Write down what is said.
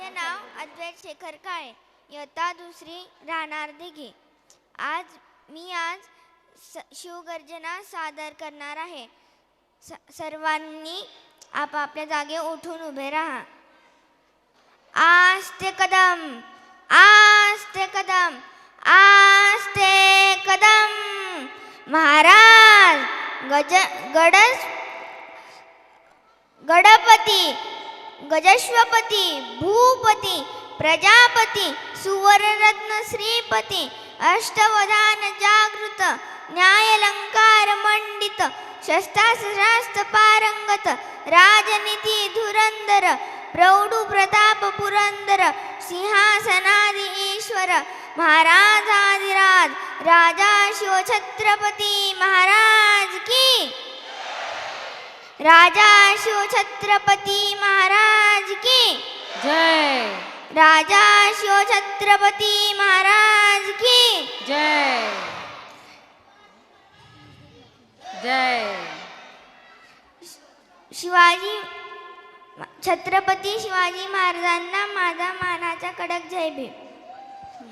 माझे नाव अद्वैत शेखर काळे, इयत्ता दुसरी, राहणार दिघे. आज शिवगर्जना सादर करणार आहे. सर्वांनी आपापल्या जागे उठून उभे राहा. आस्ते कदम, आस्ते कदम, आस्ते कदम. महाराज गणपती, गजश्वपती, भूपती, प्रजापती, सुवर्णरत्न श्रीपती, अष्टवधान जागृत, न्यायलंकार मंडित, शस्त्रास्त्र पारंगत, राजनीती धुरंधर, प्रौढ प्रताप पुरंदर, सिंहासनादी ईश्वर, महाराजाधिराज राजा शिवछत्रपती महाराज की, राजा शिवछत्रपती महाराज की जय. राजा शिवछत्रपती महाराज की जय. जय. छत्रपती शिवाजी महाराजांना माझा मानाचा कडक जय भीम.